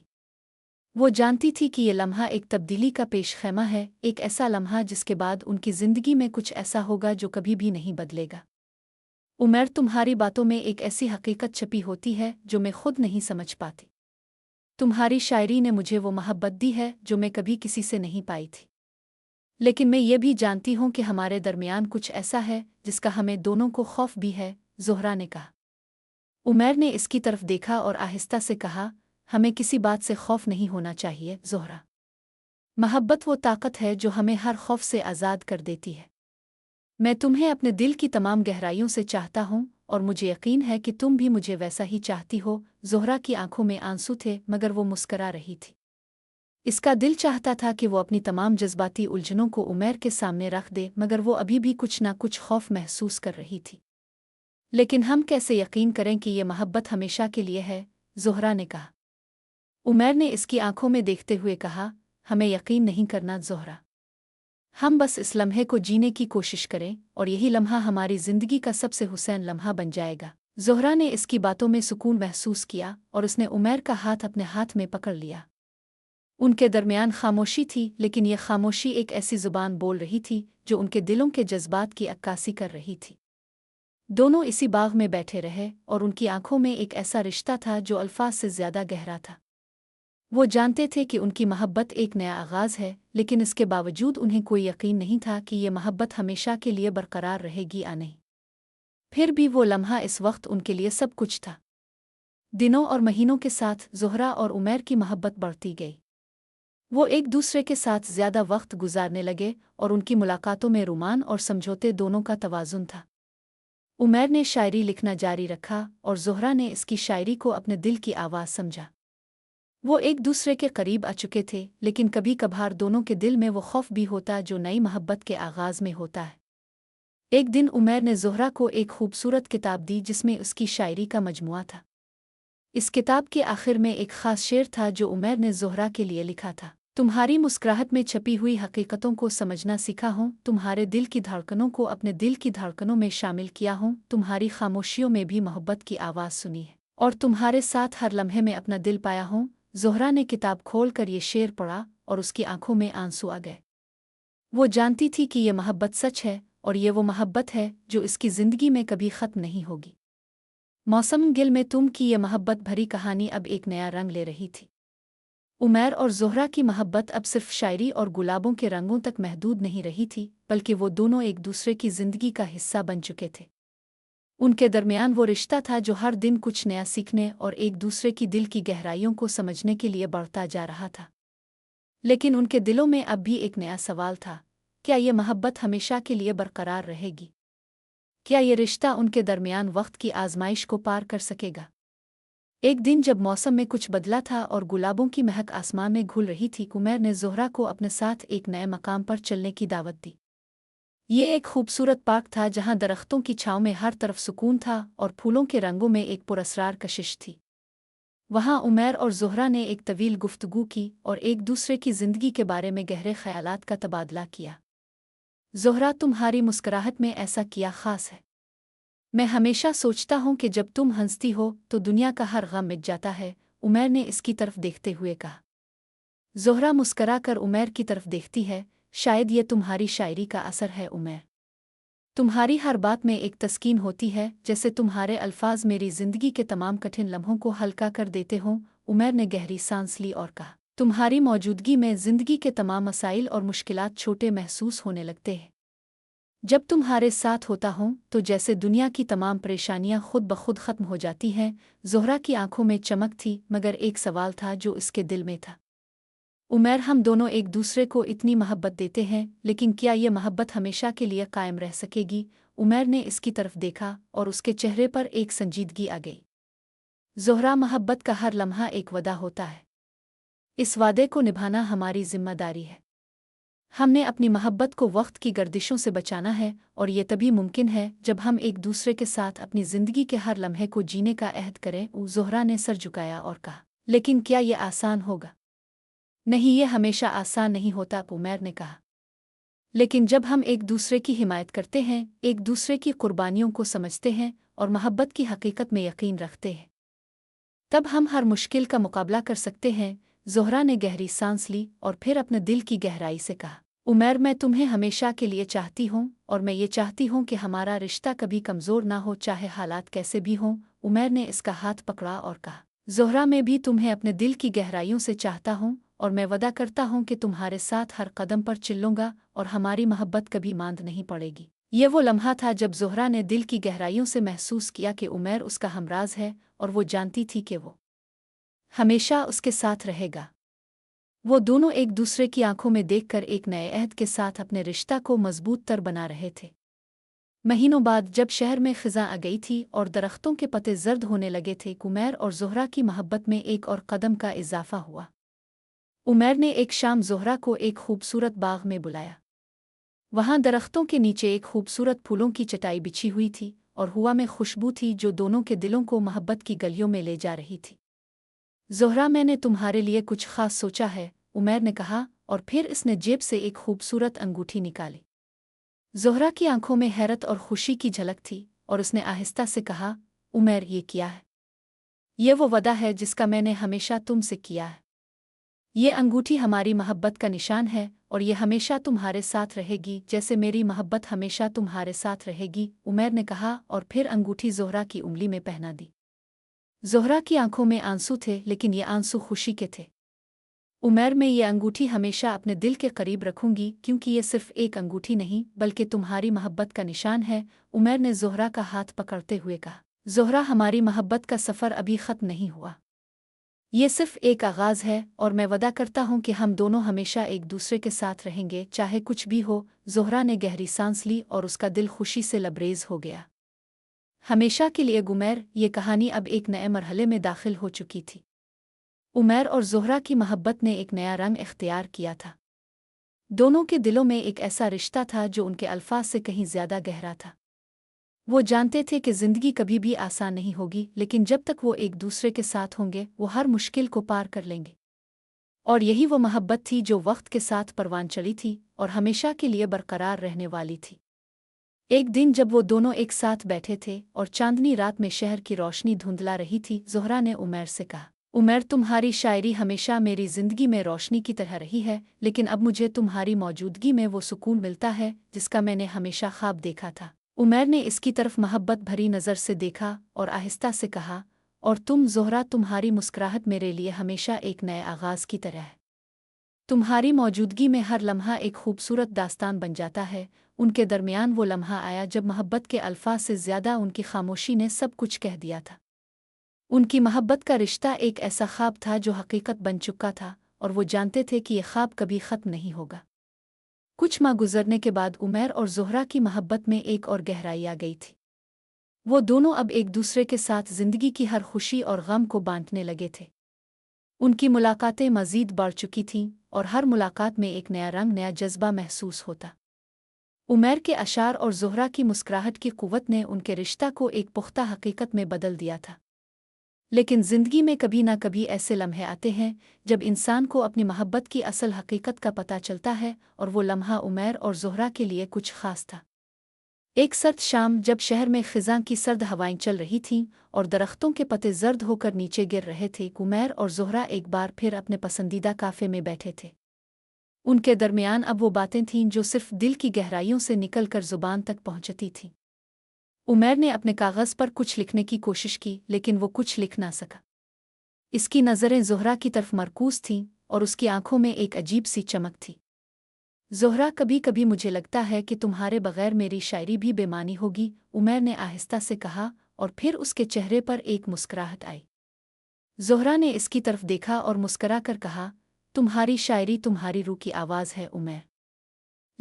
वो जानती थी कि ये लम्हा एक तब्दीली का पेशखैमा है, एक ऐसा लम्हा जिसके बाद उनकी ज़िंदगी में कुछ ऐसा होगा जो कभी भी नहीं बदलेगा। उमर, तुम्हारी बातों में एक ऐसी हकीकत छपी होती है जो मैं खुद नहीं समझ पाती। तुम्हारी शायरी ने मुझे वो मोहब्बत दी है जो मैं कभी किसी से नहीं पाई थी, लेकिन मैं ये भी जानती हूँ कि हमारे दरमियान कुछ ऐसा है जिसका हमें दोनों को खौफ भी है, ज़ोहरा ने कहा। उमर ने इसकी तरफ देखा और आहिस्ता से कहा, हमें किसी बात से खौफ नहीं होना चाहिए ज़ोहरा। मोहब्बत वो ताकत है जो हमें हर खौफ से आज़ाद कर देती है। मैं तुम्हें अपने दिल की तमाम गहराइयों से चाहता हूँ और मुझे यकीन है कि तुम भी मुझे वैसा ही चाहती हो। ज़ोहरा की आंखों में आंसू थे, मगर वो मुस्करा रही थी। इसका दिल चाहता था कि वो अपनी तमाम जज्बाती उलझनों को उमर के सामने रख दे, मगर वो अभी भी कुछ ना कुछ खौफ महसूस कर रही थी। लेकिन हम कैसे यकीन करें कि ये मोहब्बत हमेशा के लिए है? ज़ोहरा ने कहा। उमर ने इसकी आंखों में देखते हुए कहा, हमें यकीन नहीं करना ज़ोहरा। हम बस इस लम्हे को जीने की कोशिश करें और यही लम्हा हमारी ज़िंदगी का सबसे हुसैन लम्हा बन जाएगा। ज़ोहरा ने इसकी बातों में सुकून महसूस किया और उसने उमर का हाथ अपने हाथ में पकड़ लिया। उनके दरमियान खामोशी थी, लेकिन यह खामोशी एक ऐसी ज़ुबान बोल रही थी जो उनके दिलों के जज्बात की अक्कासी कर रही थी। दोनों इसी बाग में बैठे रहे और उनकी आंखों में एक ऐसा रिश्ता था जो अल्फाज से ज़्यादा गहरा था। वो जानते थे कि उनकी मोहब्बत एक नया आगाज़ है, लेकिन इसके बावजूद उन्हें कोई यकीन नहीं था कि ये मोहब्बत हमेशा के लिए बरकरार रहेगी या नहीं। फिर भी वो लम्हा इस वक्त उनके लिए सब कुछ था। दिनों और महीनों के साथ ज़ोहरा और उमर की मोहब्बत बढ़ती गई। वो एक दूसरे के साथ ज़्यादा वक्त गुजारने लगे और उनकी मुलाकातों में रुमान और समझौते दोनों का तवाज़ुन था। उमर ने शायरी लिखना जारी रखा और ज़ोहरा ने इसकी शायरी को अपने दिल की आवाज़ समझा। वो एक दूसरे के करीब आ चुके थे, लेकिन कभी कभार दोनों के दिल में वो खौफ भी होता जो नई मोहब्बत के आगाज़ में होता है। एक दिन उमर ने ज़ोहरा को एक खूबसूरत किताब दी जिसमें उसकी शायरी का मजमुआ था। इस किताब के आखिर में एक ख़ास शेर था जो उमर ने ज़ोहरा के लिए लिखा था। तुम्हारी मुस्कुराहट में छपी हुई हकीकतों को समझना सीखा हूँ, तुम्हारे दिल की धड़कनों को अपने दिल की धड़कनों में शामिल किया हूँ, तुम्हारी खामोशियों में भी मोहब्बत की आवाज़ सुनी है और तुम्हारे साथ हर लम्हे में अपना दिल पाया हूँ। ज़ोहरा ने किताब खोल कर ये शेर पढ़ा और उसकी आंखों में आंसू आ गए। वो जानती थी कि ये मोहब्बत सच है और ये वो मोहब्बत है जो इसकी ज़िंदगी में कभी ख़त्म नहीं होगी। मौसम गिल में तुम की ये मोहब्बत भरी कहानी अब एक नया रंग ले रही थी। उमैर और ज़ोहरा की मोहब्बत अब सिर्फ शायरी और गुलाबों के रंगों तक महदूद नहीं रही थी, बल्कि वो दोनों एक दूसरे की ज़िंदगी का हिस्सा बन चुके थे। उनके दरमियान वो रिश्ता था जो हर दिन कुछ नया सीखने और एक दूसरे की दिल की गहराइयों को समझने के लिए बढ़ता जा रहा था। लेकिन उनके दिलों में अब भी एक नया सवाल था, क्या ये मोहब्बत हमेशा के लिए बरकरार रहेगी? क्या ये रिश्ता उनके दरमियान वक्त की आजमाइश को पार कर सकेगा? एक दिन जब मौसम में कुछ बदला था और गुलाबों की महक आसमान में घुल रही थी, उमैर ने ज़ोहरा को अपने साथ एक नए मकाम पर चलने की दावत दी। ये एक खूबसूरत पार्क था जहाँ दरख्तों की छाँव में हर तरफ सुकून था और फूलों के रंगों में एक पुरस्रार कशिश थी। वहाँ उमैर और ज़ोहरा ने एक तवील गुफ्तगू की और एक दूसरे की ज़िंदगी के बारे में गहरे ख़यालात का तबादला किया। ज़ोहरा, तुम्हारी मुस्कुराहट में ऐसा क्या ख़ास है? मैं हमेशा सोचता हूँ कि जब तुम हंसती हो तो दुनिया का हर गम मिट जाता है, उमैर ने इसकी तरफ देखते हुए कहा। ज़ोहरा मुस्करा कर उमैर की तरफ देखती है, शायद ये तुम्हारी शायरी का असर है उमैर। तुम्हारी हर बात में एक तस्कीन होती है, जैसे तुम्हारे अल्फाज मेरी जिंदगी के तमाम कठिन लम्हों को हल्का कर देते हों। उमैर ने गहरी सांस ली और कहा, तुम्हारी मौजूदगी में जिंदगी के तमाम मसाइल और मुश्किलात छोटे महसूस होने लगते हैं। जब तुम्हारे साथ होता हूँ तो जैसे दुनिया की तमाम परेशानियाँ खुद ब खुद ख़त्म हो जाती हैं। ज़ोहरा की आंखों में चमक थी, मगर एक सवाल था जो इसके दिल में था। उमैर, हम दोनों एक दूसरे को इतनी मोहब्बत देते हैं, लेकिन क्या ये मोहब्बत हमेशा के लिए कायम रह सकेगी? उमैर ने इसकी तरफ देखा और उसके चेहरे पर एक संजीदगी आ गई। ज़ोहरा, मोहब्बत का हर लम्हा एक वदा होता है। इस वादे को निभाना हमारी जिम्मेदारी है। हमने अपनी मोहब्बत को वक्त की गर्दिशों से बचाना है, और ये तभी मुमकिन है जब हम एक दूसरे के साथ अपनी ज़िंदगी के हर लम्हे को जीने का अहद करें। ज़ोहरा ने सर झुकाया और कहा, लेकिन क्या ये आसान होगा? नहीं, ये हमेशा आसान नहीं होता, उमैर ने कहा। लेकिन जब हम एक दूसरे की हिमायत करते हैं, एक दूसरे की कुर्बानियों को समझते हैं और मोहब्बत की हकीकत में यकीन रखते हैं, तब हम हर मुश्किल का मुकाबला कर सकते हैं। ज़ोहरा ने गहरी सांस ली और फिर अपने दिल की गहराई से कहा, उमैर, मैं तुम्हें हमेशा के लिए चाहती हूँ, और मैं ये चाहती हूँ कि हमारा रिश्ता कभी कमज़ोर ना हो, चाहे हालात कैसे भी हों। उमैर ने इसका हाथ पकड़ा और कहा, ज़ोहरा, मैं भी तुम्हें अपने दिल की गहराइयों से चाहता हूँ, और मैं वादा करता हूँ कि तुम्हारे साथ हर कदम पर चलूँगा और हमारी मोहब्बत कभी मांद नहीं पड़ेगी। ये वो लम्हा था जब ज़ोहरा ने दिल की गहराइयों से महसूस किया कि उमैर उसका हमराज है, और वो जानती थी कि वो हमेशा उसके साथ रहेगा। वो दोनों एक दूसरे की आंखों में देखकर एक नए अहद के साथ अपने रिश्ता को मजबूत तर बना रहे थे। महीनों बाद जब शहर में ख़िज़ां आ गई थी और दरख्तों के पत्ते जर्द होने लगे थे, उमैर और ज़ोहरा की मोहब्बत में एक और कदम का इजाफा हुआ। उमैर ने एक शाम ज़ोहरा को एक खूबसूरत बाग में बुलाया। वहाँ दरख्तों के नीचे एक खूबसूरत फूलों की चटाई बिछी हुई थी और हवा में खुशबू थी जो दोनों के दिलों को मोहब्बत की गलियों में ले जा रही थी। ज़ोहरा, मैंने तुम्हारे लिए कुछ ख़ास सोचा है, उमैर ने कहा, और फिर इसने जेब से एक खूबसूरत अंगूठी निकाली। ज़ोहरा की आंखों में हैरत और खुशी की झलक थी और उसने आहिस्ता से कहा, उमैर, ये क्या है? ये वो वदा है जिसका मैंने हमेशा तुमसे किया है। ये अंगूठी हमारी मोहब्बत का निशान है, और ये हमेशा तुम्हारे साथ रहेगी, जैसे मेरी मोहब्बत हमेशा तुम्हारे साथ रहेगी, उमैर ने कहा, और फिर अंगूठी ज़ोहरा की उंगली में पहना दी। ज़ोहरा की आंखों में आंसू थे, लेकिन ये आंसू खुशी के थे। उमैर, मैं ये अंगूठी हमेशा अपने दिल के करीब रखूंगी, क्योंकि ये सिर्फ एक अंगूठी नहीं बल्कि तुम्हारी मोहब्बत का निशान है, उमैर ने ज़ोहरा का हाथ पकड़ते हुए कहा। ज़ोहरा, हमारी मोहब्बत का सफ़र अभी ख़त्म नहीं हुआ। ये सिर्फ एक आगाज़ है, और मैं वादा करता हूँ कि हम दोनों हमेशा एक दूसरे के साथ रहेंगे, चाहे कुछ भी हो। ज़ोहरा ने गहरी सांस ली और उसका दिल खुशी से लबरेज हो गया। हमेशा के लिए उमैर, ये कहानी अब एक नए मरहले में दाखिल हो चुकी थी। उमैर और ज़ोहरा की मोहब्बत ने एक नया रंग इख्तियार किया था। दोनों के दिलों में एक ऐसा रिश्ता था जो उनके अल्फाज से कहीं ज़्यादा गहरा था। वो जानते थे कि ज़िंदगी कभी भी आसान नहीं होगी, लेकिन जब तक वो एक दूसरे के साथ होंगे, वो हर मुश्किल को पार कर लेंगे। और यही वो मोहब्बत थी जो वक्त के साथ परवान चढ़ी थी और हमेशा के लिए बरकरार रहने वाली थी। एक दिन जब वो दोनों एक साथ बैठे थे और चांदनी रात में शहर की रोशनी धुंधला रही थी, ज़ोहरा ने उमैर से कहा, उमैर, तुम्हारी शायरी हमेशा मेरी ज़िंदगी में रोशनी की तरह रही है, लेकिन अब मुझे तुम्हारी मौजूदगी में वो सुकून मिलता है जिसका मैंने हमेशा ख्वाब देखा था। उमैर ने इसकी तरफ मोहब्बत भरी नज़र से देखा और आहिस्ता से कहा, और तुम ज़ोहरा, तुम्हारी मुस्कुराहट मेरे लिए हमेशा एक नए आगाज़ की तरह है। तुम्हारी मौजूदगी में हर लम्हा एक खूबसूरत दास्तान बन जाता है। उनके दरमियान वो लम्हा आया जब मोहब्बत के अल्फाज से ज़्यादा उनकी खामोशी ने सब कुछ कह दिया था। उनकी मोहब्बत का रिश्ता एक ऐसा ख्वाब था जो हकीकत बन चुका था, और वो जानते थे कि यह ख्वाब कभी ख़त्म नहीं होगा। कुछ माह गुजरने के बाद उमैर और ज़ोहरा की मोहब्बत में एक और गहराई आ गई थी। वो दोनों अब एक दूसरे के साथ ज़िंदगी की हर खुशी और गम को बांटने लगे थे। उनकी मुलाकातें मज़ीद बढ़ चुकी थीं, और हर मुलाकात में एक नया रंग, नया जज्बा महसूस होता। उमैर के अशार और ज़ोहरा की मुस्कुराहट की क़ुव्वत ने उनके रिश्ता को एक पुख्ता हकीकत में बदल दिया था। लेकिन ज़िंदगी में कभी न कभी ऐसे लम्हे आते हैं जब इंसान को अपनी मोहब्बत की असल हकीकत का पता चलता है, और वो लम्हा उमैर और ज़ोहरा के लिए कुछ ख़ास था। एक सर्द शाम जब शहर में ख़िज़ां की सर्द हवाएं चल रही थीं और दरख्तों के पत्ते जर्द होकर नीचे गिर रहे थे, उमैर और ज़ोहरा एक बार फिर अपने पसंदीदा काफ़े में बैठे थे। उनके दरमियान अब वो बातें थीं जो सिर्फ दिल की गहराइयों से निकलकर ज़ुबान तक पहुंचती थीं। उमैर ने अपने कागज़ पर कुछ लिखने की कोशिश की, लेकिन वो कुछ लिख ना सका। इसकी नज़रें ज़ोहरा की तरफ मरकूज़ थीं, और उसकी आंखों में एक अजीब सी चमक थी। ज़ोहरा, कभी कभी मुझे लगता है कि तुम्हारे बगैर मेरी शायरी भी बेमानी होगी, उमैर ने आहिस्ता से कहा, और फिर उसके चेहरे पर एक मुस्कुराहट आई। ज़ोहरा ने इसकी तरफ देखा और मुस्करा कर कहा, तुम्हारी शायरी तुम्हारी रूह की आवाज़ है उमैर।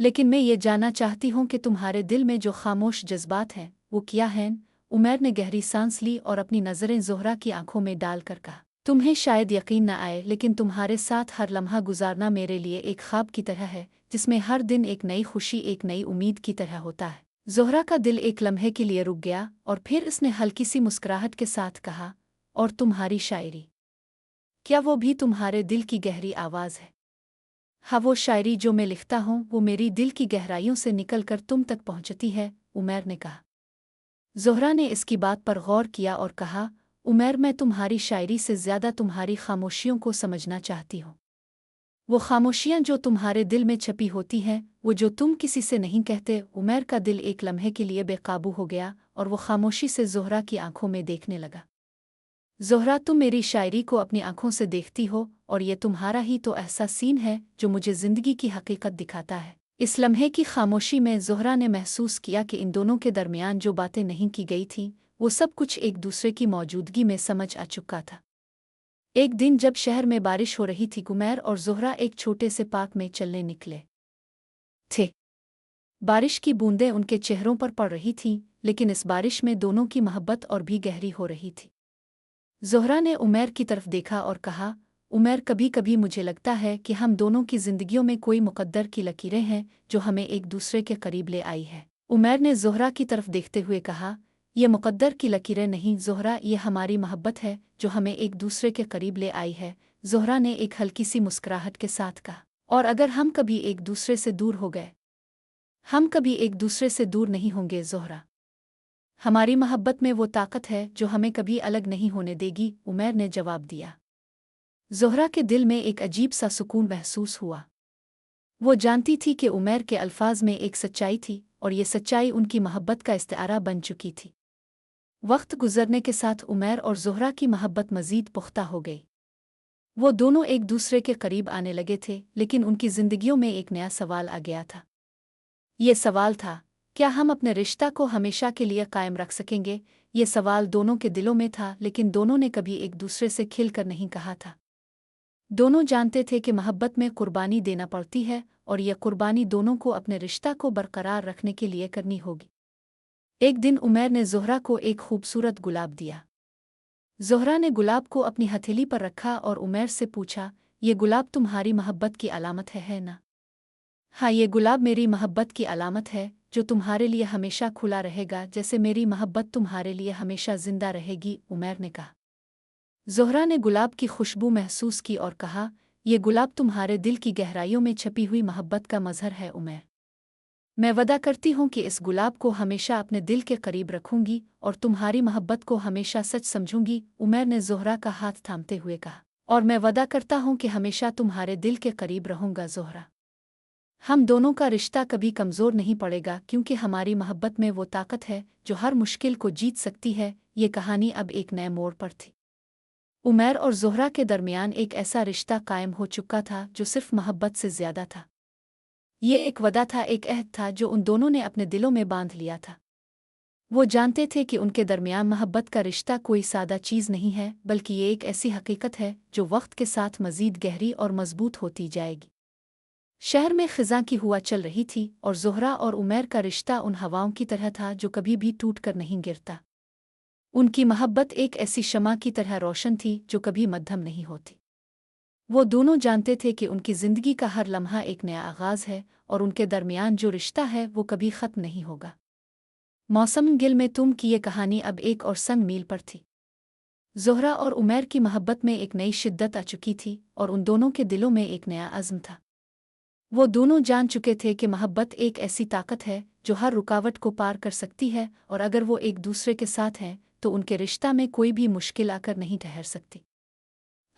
लेकिन मैं ये जानना चाहती हूँ कि तुम्हारे दिल में जो खामोश जज्बात हैं वो क्या हैं? उमैर ने गहरी सांस ली और अपनी नज़रें ज़ोहरा की आंखों में डालकर कहा, तुम्हें शायद यकीन न आए, लेकिन तुम्हारे साथ हर लम्हा गुजारना मेरे लिए एक ख्वाब की तरह है, जिसमें हर दिन एक नई खुशी, एक नई उम्मीद की तरह होता है। ज़ोहरा का दिल एक लम्हे के लिए रुक गया, और फिर उसने हल्की सी मुस्कुराहट के साथ कहा, और तुम्हारी शायरी, क्या वो भी तुम्हारे दिल की गहरी आवाज़ है? हाँ, वो शायरी जो मैं लिखता हूँ वो मेरी दिल की गहराइयों से निकलकर तुम तक पहुँचती है, उमैर ने कहा। ज़ोहरा ने इसकी बात पर गौर किया और कहा, उमैर, मैं तुम्हारी शायरी से ज़्यादा तुम्हारी खामोशियों को समझना चाहती हूँ। वो खामोशियाँ जो तुम्हारे दिल में छपी होती हैं, वो जो तुम किसी से नहीं कहते। उमैर का दिल एक लम्हे के लिए बेकाबू हो गया, और वो खामोशी से ज़ोहरा की आंखों में देखने लगा। ज़ोहरा, तुम मेरी शायरी को अपनी आंखों से देखती हो, और ये तुम्हारा ही तो एहसासीन है जो मुझे ज़िंदगी की हकीकत दिखाता है। इस लम्हे की खामोशी में ज़ोहरा ने महसूस किया कि इन दोनों के दरमियान जो बातें नहीं की गई थीं, वो सब कुछ एक दूसरे की मौजूदगी में समझ आ चुका था। एक दिन जब शहर में बारिश हो रही थी, उमैर और ज़ोहरा एक छोटे से पार्क में चलने निकले थे। बारिश की बूंदें उनके चेहरों पर पड़ रही थीं, लेकिन इस बारिश में दोनों की मोहब्बत और भी गहरी हो रही थी। ज़ोहरा ने उमैर की तरफ देखा और कहा, उमैर, कभी कभी मुझे लगता है कि हम दोनों की ज़िंदगियों में कोई मुक़द्दर की लकीरें हैं जो हमें एक दूसरे के करीब ले आई है। उमैर ने ज़ोहरा की तरफ देखते हुए कहा, ये मुक़द्दर की लकीरें नहीं ज़ोहरा, ये हमारी मोहब्बत है जो हमें एक दूसरे के करीब ले आई है। ज़ोहरा ने एक हल्की सी मुस्कुराहट के साथ कहा, और अगर हम कभी एक दूसरे से दूर हो गए? हम कभी एक दूसरे से दूर नहीं होंगे ज़ोहरा। हमारी मोहब्बत में वो ताकत है जो हमें कभी अलग नहीं होने देगी, उमैर ने जवाब दिया। ज़ोहरा के दिल में एक अजीब सा सुकून महसूस हुआ। वो जानती थी कि उमैर के अल्फाज में एक सच्चाई थी, और ये सच्चाई उनकी मोहब्बत का इस्तारा बन चुकी थी। वक्त गुजरने के साथ उमैर और ज़ोहरा की मोहब्बत मज़ीद पुख्ता हो गई। वो दोनों एक दूसरे के करीब आने लगे थे, लेकिन उनकी ज़िंदगियों में एक नया सवाल आ गया था। ये सवाल था, क्या हम अपने रिश्ता को हमेशा के लिए कायम रख सकेंगे? ये सवाल दोनों के दिलों में था, लेकिन दोनों ने कभी एक दूसरे से खिलकर नहीं कहा था। दोनों जानते थे कि मोहब्बत में कुर्बानी देना पड़ती है, और यह कुर्बानी दोनों को अपने रिश्ता को बरकरार रखने के लिए करनी होगी। एक दिन उमैर ने ज़ोहरा को एक खूबसूरत गुलाब दिया। ज़ोहरा ने गुलाब को अपनी हथेली पर रखा और उमैर से पूछा, ये गुलाब तुम्हारी मोहब्बत की अलामत है ना? हाँ, ये गुलाब मेरी मोहब्बत की अलामत है, जो तुम्हारे लिए हमेशा खुला रहेगा, जैसे मेरी मोहब्बत तुम्हारे लिए हमेशा जिंदा रहेगी, उमैर ने कहा। ज़ोहरा ने गुलाब की खुशबू महसूस की और कहा, ये गुलाब तुम्हारे दिल की गहराइयों में छपी हुई मोहब्बत का मज़हर है उमैर। मैं वादा करती हूँ कि इस गुलाब को हमेशा अपने दिल के करीब रखूंगी और तुम्हारी मोहब्बत को हमेशा सच समझूंगी, उमैर ने ज़ोहरा का हाथ थामते हुए कहा। और मैं वादा करता हूँ कि हमेशा तुम्हारे दिल के करीब रहूंगा ज़ोहरा। हम दोनों का रिश्ता कभी कमज़ोर नहीं पड़ेगा, क्योंकि हमारी मोहब्बत में वो ताकत है जो हर मुश्किल को जीत सकती है। ये कहानी अब एक नए मोड़ पर थी। उमैर और ज़ोहरा के दरमियान एक ऐसा रिश्ता कायम हो चुका था जो सिर्फ मोहब्बत से ज़्यादा था। ये एक वदा था, एक अहद था जो उन दोनों ने अपने दिलों में बांध लिया था। वो जानते थे कि उनके दरमियान मोहब्बत का रिश्ता कोई सादा चीज़ नहीं है, बल्कि ये एक ऐसी हकीकत है जो वक्त के साथ मज़ीद गहरी और मजबूत होती जाएगी। शहर में ख़िज़ां की हुआ चल रही थी और ज़ोहरा और उमैर का रिश्ता उन हवाओं की तरह था जो कभी भी टूट कर नहीं गिरता। उनकी मोहब्बत एक ऐसी शमा की तरह रोशन थी जो कभी मद्धम नहीं होती। वो दोनों जानते थे कि उनकी ज़िंदगी का हर लम्हा एक नया आगाज़ है और उनके दरमियान जो रिश्ता है वो कभी ख़त्म नहीं होगा। मौसम गिल में तुम की ये कहानी अब एक और संग मील पर थी। ज़ोहरा और उमैर की मोहब्बत में एक नई शिद्दत आ चुकी थी और उन दोनों के दिलों में एक नया अज़्म था। वो दोनों जान चुके थे कि मोहब्बत एक ऐसी ताकत है जो हर रुकावट को पार कर सकती है, और अगर वो एक दूसरे के साथ हैं तो उनके रिश्ता में कोई भी मुश्किल आकर नहीं ठहर सकती।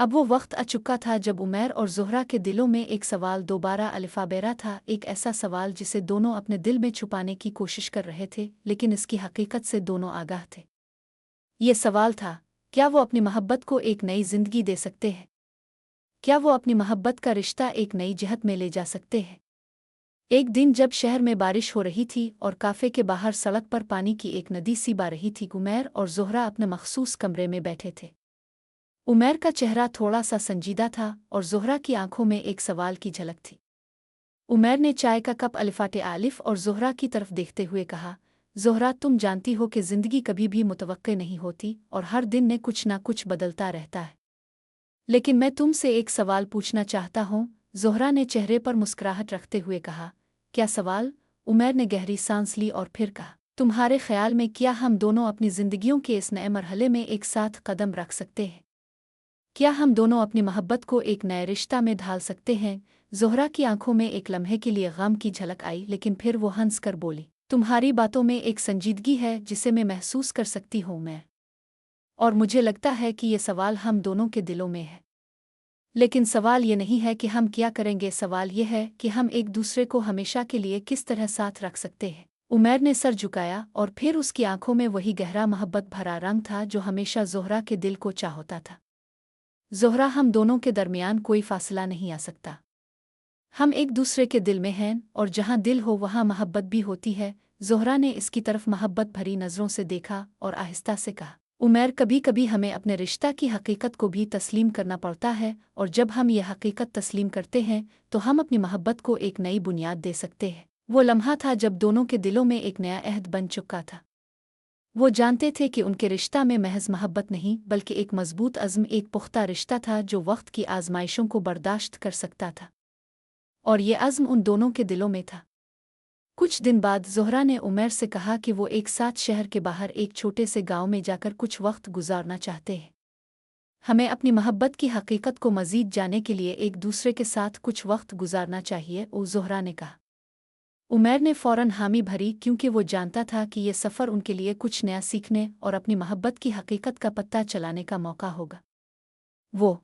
अब वो वक्त आ चुका था जब उमैर और ज़ोहरा के दिलों में एक सवाल दोबारा अलिफाबेरा था, एक ऐसा सवाल जिसे दोनों अपने दिल में छुपाने की कोशिश कर रहे थे, लेकिन इसकी हकीकत से दोनों आगाह थे। ये सवाल था, क्या वो अपनी मोहब्बत को एक नई जिंदगी दे सकते हैं? क्या वो अपनी मोहब्बत का रिश्ता एक नई जहत में ले जा सकते हैं? एक दिन जब शहर में बारिश हो रही थी और काफे के बाहर सड़क पर पानी की एक नदी सी बह रही थी, उमैर और ज़ोहरा अपने मखसूस कमरे में बैठे थे। उमैर का चेहरा थोड़ा सा संजीदा था और ज़ोहरा की आंखों में एक सवाल की झलक थी। उमैर ने चाय का कप अलिफाटे आलिफ और ज़ोहरा की तरफ देखते हुए कहा, ज़ोहरा, तुम जानती हो कि ज़िंदगी कभी भी मुतवक्के नहीं होती और हर दिन में कुछ ना कुछ बदलता रहता है। लेकिन मैं तुमसे एक सवाल पूछना चाहता हूँ। ज़ोहरा ने चेहरे पर मुस्कुराहट रखते हुए कहा। क्या सवाल? उमैर ने गहरी सांस ली और फिर कहा, तुम्हारे ख्याल में क्या हम दोनों अपनी ज़िंदगियों के इस नए मरहले में एक साथ कदम रख सकते हैं? क्या हम दोनों अपनी मोहब्बत को एक नए रिश्ता में ढाल सकते हैं? ज़ोहरा की आंखों में एक लम्हे के लिए गम की झलक आई, लेकिन फिर वो हंस कर बोली, तुम्हारी बातों में एक संजीदगी है जिसे मैं महसूस कर सकती हूँ मैं, और मुझे लगता है कि ये सवाल हम दोनों के दिलों में है। लेकिन सवाल ये नहीं है कि हम क्या करेंगे, सवाल ये है कि हम एक दूसरे को हमेशा के लिए किस तरह साथ रख सकते हैं। उमैर ने सर झुकाया और फिर उसकी आंखों में वही गहरा मोहब्बत भरा रंग था जो हमेशा ज़ोहरा के दिल को चाहता था। ज़ोहरा, हम दोनों के दरमियान कोई फासला नहीं आ सकता। हम एक दूसरे के दिल में हैं और जहाँ दिल हो वहाँ मोहब्बत भी होती है। ज़ोहरा ने इसकी तरफ मोहब्बत भरी नज़रों से देखा और आहिस्ता से कहा, उमैर, कभी कभी हमें अपने रिश्ता की हकीकत को भी तस्लीम करना पड़ता है, और जब हम ये हकीकत तस्लीम करते हैं तो हम अपनी मोहब्बत को एक नई बुनियाद दे सकते हैं। वो लम्हा था जब दोनों के दिलों में एक नया अहद बन चुका था। वो जानते थे कि उनके रिश्ता में महज मोहब्बत नहीं बल्कि एक मजबूत अज़्म, एक पुख्ता रिश्ता था जो वक्त की आजमाइशों को बर्दाश्त कर सकता था। और ये अज़्म उन दोनों के दिलों में था। कुछ दिन बाद ज़ोहरा ने उमैर से कहा कि वो एक साथ शहर के बाहर एक छोटे से गांव में जाकर कुछ वक्त गुजारना चाहते हैं। हमें अपनी मोहब्बत की हकीकत को मज़ीद जानने के लिए एक दूसरे के साथ कुछ वक्त गुजारना चाहिए, ज़ोहरा ने कहा। उमैर ने फ़ौरन हामी भरी, क्योंकि वो जानता था कि ये सफ़र उनके लिए कुछ नया सीखने और अपनी मोहब्बत की हकीकत का पता चलाने का मौका होगा। वो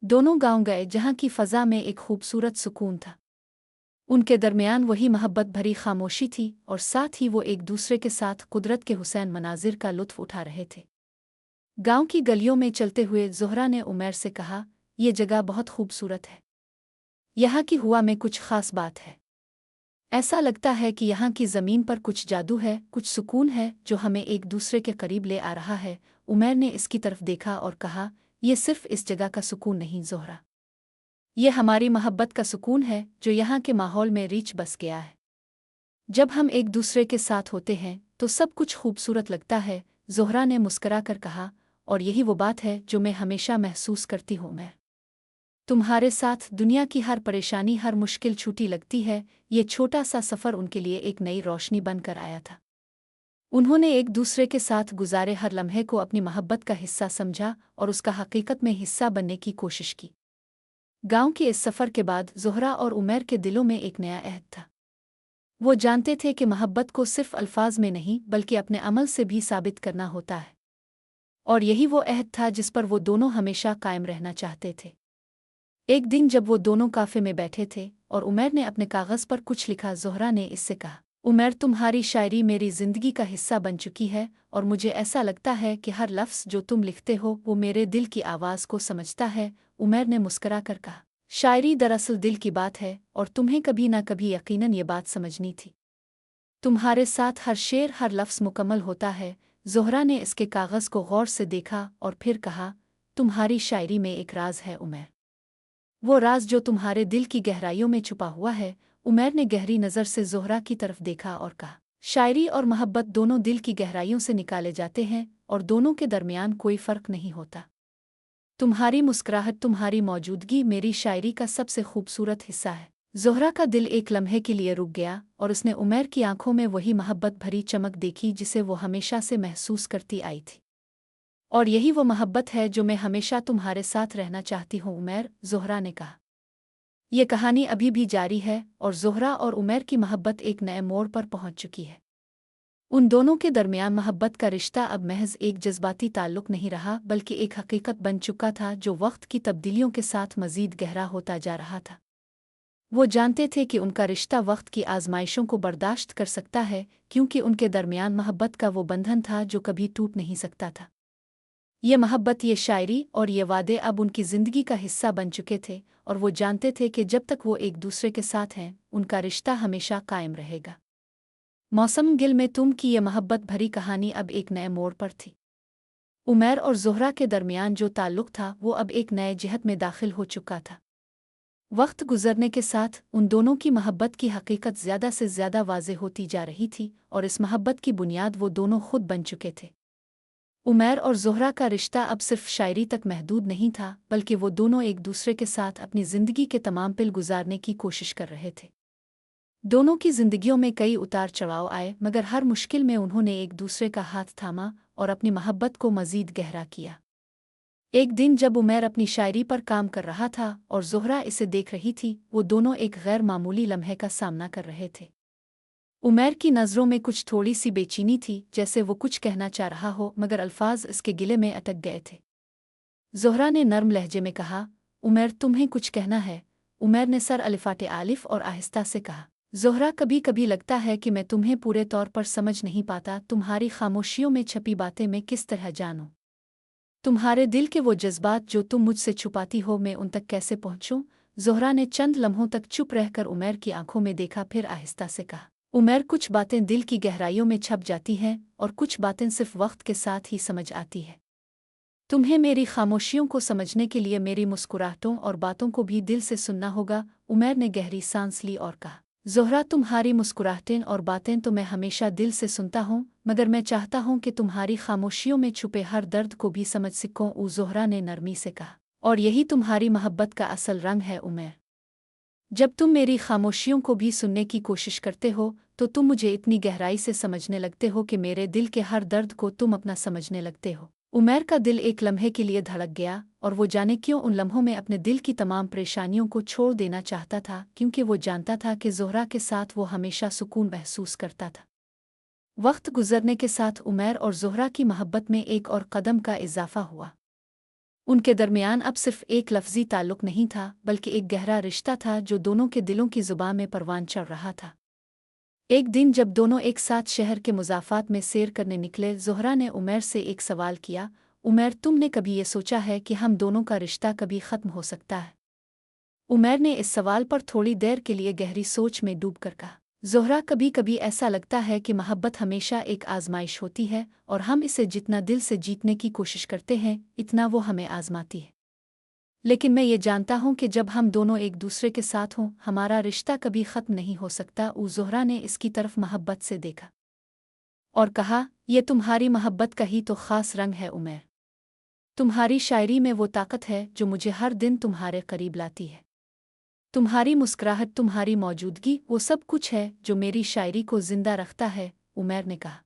दोनों गांव गए जहां की फ़ज़ा में एक खूबसूरत सुकून था। उनके दरमियान वही मोहब्बत भरी खामोशी थी और साथ ही वो एक दूसरे के साथ कुदरत के हुसैन मनाजिर का लुत्फ़ उठा रहे थे। गांव की गलियों में चलते हुए ज़ोहरा ने उमैर से कहा, ये जगह बहुत खूबसूरत है। यहाँ की हवा में कुछ ख़ास बात है। ऐसा लगता है कि यहाँ की ज़मीन पर कुछ जादू है, कुछ सुकून है जो हमें एक दूसरे के करीब ले आ रहा है। उमैर ने इसकी तरफ देखा और कहा, ये सिर्फ इस जगह का सुकून नहीं ज़ोहरा, ये हमारी मोहब्बत का सुकून है जो यहाँ के माहौल में रीछ बस गया है। जब हम एक दूसरे के साथ होते हैं तो सब कुछ खूबसूरत लगता है, ज़ोहरा ने मुस्करा कर कहा, और यही वो बात है जो मैं हमेशा महसूस करती हूँ। मैं तुम्हारे साथ दुनिया की हर परेशानी, हर मुश्किल छूटी लगती है। ये छोटा सा सफ़र उनके लिए एक नई रोशनी बनकर आया था। उन्होंने एक दूसरे के साथ गुजारे हर लम्हे को अपनी मोहब्बत का हिस्सा समझा और उसका हकीकत में हिस्सा बनने की कोशिश की। गांव के इस सफ़र के बाद ज़ोहरा और उमैर के दिलों में एक नया अहद था। वो जानते थे कि मोहब्बत को सिर्फ अल्फाज में नहीं बल्कि अपने अमल से भी साबित करना होता है, और यही वो अहद था जिस पर वो दोनों हमेशा कायम रहना चाहते थे। एक दिन जब वो दोनों काफ़े में बैठे थे और उमैर ने अपने कागज़ पर कुछ लिखा, ज़ोहरा ने इससे कहा, उमर, तुम्हारी शायरी मेरी ज़िंदगी का हिस्सा बन चुकी है और मुझे ऐसा लगता है कि हर लफ्ज़ जो तुम लिखते हो वो मेरे दिल की आवाज़ को समझता है। उमर ने मुस्करा कर कहा, शायरी दरअसल दिल की बात है और तुम्हें कभी ना कभी यकीनन ये बात समझनी थी। तुम्हारे साथ हर शेर हर लफ्ज़ मुकम्मल होता है। ज़ोहरा ने इसके कागज़ को गौर से देखा और फिर कहा, तुम्हारी शायरी में एक राज है उमर। वो राज जो तुम्हारे दिल की गहराइयों में छुपा हुआ है। उमर ने गहरी नज़र से ज़ोहरा की तरफ देखा और कहा, शायरी और मोहब्बत दोनों दिल की गहराइयों से निकाले जाते हैं और दोनों के दरमियान कोई फ़र्क नहीं होता। तुम्हारी मुस्कुराहट, तुम्हारी मौजूदगी मेरी शायरी का सबसे खूबसूरत हिस्सा है। ज़ोहरा का दिल एक लम्हे के लिए रुक गया और उसने उमर की आंखों में वही मोहब्बत भरी चमक देखी जिसे वो हमेशा से महसूस करती आई थी। और यही वो मोहब्बत है जो मैं हमेशा तुम्हारे साथ रहना चाहती हूँ उमर, ज़ोहरा ने कहा। ये कहानी अभी भी जारी है और ज़ोहरा और उमर की मोहब्बत एक नए मोड़ पर पहुंच चुकी है। उन दोनों के दरमियान मोहब्बत का रिश्ता अब महज एक जज्बाती ताल्लुक नहीं रहा बल्कि एक हकीकत बन चुका था जो वक्त की तब्दीलियों के साथ मज़ीद गहरा होता जा रहा था। वो जानते थे कि उनका रिश्ता वक्त की आजमाइशों को बर्दाश्त कर सकता है क्योंकि उनके दरमियान मोहब्बत का वो बंधन था जो कभी टूट नहीं सकता था। ये मोहब्बत, ये शायरी और ये वादे अब उनकी ज़िंदगी का हिस्सा बन चुके थे और वो जानते थे कि जब तक वो एक दूसरे के साथ हैं उनका रिश्ता हमेशा कायम रहेगा। मौसम गिल में तुम की ये मोहब्बत भरी कहानी अब एक नए मोड़ पर थी। उमर और ज़ोहरा के दरमियान जो ताल्लुक था वो अब एक नए जिहत में दाखिल हो चुका था। वक्त गुजरने के साथ उन दोनों की मोहब्बत की हकीकत ज़्यादा से ज़्यादा वाज़ेह होती जा रही थी और इस मोहब्बत की बुनियाद वो दोनों खुद बन चुके थे। उमर और ज़ोहरा का रिश्ता अब सिर्फ शायरी तक महदूद नहीं था बल्कि वो दोनों एक दूसरे के साथ अपनी ज़िंदगी के तमाम पल गुजारने की कोशिश कर रहे थे। दोनों की जिंदगियों में कई उतार चढ़ाव आए मगर हर मुश्किल में उन्होंने एक दूसरे का हाथ थामा और अपनी मोहब्बत को मज़ीद गहरा किया। एक दिन जब उमर अपनी शायरी पर काम कर रहा था और ज़ोहरा इसे देख रही थी, वो दोनों एक गैर मामूली लम्हे का सामना कर रहे थे। उमर की नज़रों में कुछ थोड़ी सी बेचैनी थी, जैसे वो कुछ कहना चाह रहा हो मगर अल्फाज इसके गिले में अटक गए थे। ज़ोहरा ने नर्म लहजे में कहा, उमर तुम्हें कुछ कहना है? उमर ने सर अलिफाटे आलिफ और आहिस्ता से कहा, ज़ोहरा कभी कभी लगता है कि मैं तुम्हें पूरे तौर पर समझ नहीं पाता। तुम्हारी खामोशियों में छपी बातें मैं किस तरह जानूं? तुम्हारे दिल के वो जज्बात जो तुम मुझसे छुपाती हो, मैं उन तक कैसे पहुंचूं? ज़ोहरा ने चंद लम्हों तक चुप रहकर उमर की आंखों में देखा, फिर आहिस्ता से कहा, उमर कुछ बातें दिल की गहराइयों में छप जाती हैं और कुछ बातें सिर्फ वक्त के साथ ही समझ आती है। तुम्हें मेरी खामोशियों को समझने के लिए मेरी मुस्कुराहटों और बातों को भी दिल से सुनना होगा। उमर ने गहरी सांस ली और कहा, ज़ोहरा तुम्हारी मुस्कुराहटें और बातें तो मैं हमेशा दिल से सुनता हूँ मगर मैं चाहता हूँ कि तुम्हारी खामोशियों में छुपे हर दर्द को भी समझ सकूँ। ज़ोहरा ने नरमी से कहा, और यही तुम्हारी मोहब्बत का असल रंग है उमर। जब तुम मेरी खामोशियों को भी सुनने की कोशिश करते हो तो तुम मुझे इतनी गहराई से समझने लगते हो कि मेरे दिल के हर दर्द को तुम अपना समझने लगते हो। उमर का दिल एक लम्हे के लिए धड़क गया और वो जाने क्यों उन लम्हों में अपने दिल की तमाम परेशानियों को छोड़ देना चाहता था, क्योंकि वो जानता था कि ज़ोहरा के साथ वो हमेशा सुकून महसूस करता था। वक्त गुजरने के साथ उमर और ज़ोहरा की मोहब्बत में एक और कदम का इजाफा हुआ। उनके दरमियान अब सिर्फ एक लफ्ज़ी ताल्लुक नहीं था बल्कि एक गहरा रिश्ता था जो दोनों के दिलों की ज़ुबान में परवान चढ़ रहा था। एक दिन जब दोनों एक साथ शहर के मुज़ाफ़ात में सैर करने निकले, ज़ोहरा ने उमर से एक सवाल किया, उमर तुमने कभी ये सोचा है कि हम दोनों का रिश्ता कभी ख़त्म हो सकता है? उमर ने इस सवाल पर थोड़ी देर के लिए गहरी सोच में डूब कर कहा, ज़ोहरा कभी कभी ऐसा लगता है कि मोहब्बत हमेशा एक आजमाइश होती है और हम इसे जितना दिल से जीतने की कोशिश करते हैं इतना वो हमें आजमाती है। लेकिन मैं ये जानता हूँ कि जब हम दोनों एक दूसरे के साथ हों हमारा रिश्ता कभी ख़त्म नहीं हो सकता। ज़ोहरा ने इसकी तरफ मोहब्बत से देखा और कहा, यह तुम्हारी मोहब्बत का ही तो ख़ास रंग है उमर। तुम्हारी शायरी में वो ताकत है जो मुझे हर दिन तुम्हारे करीब लाती है। तुम्हारी मुस्कुराहट, तुम्हारी मौजूदगी, वो सब कुछ है जो मेरी शायरी को जिंदा रखता है, उमर ने कहा।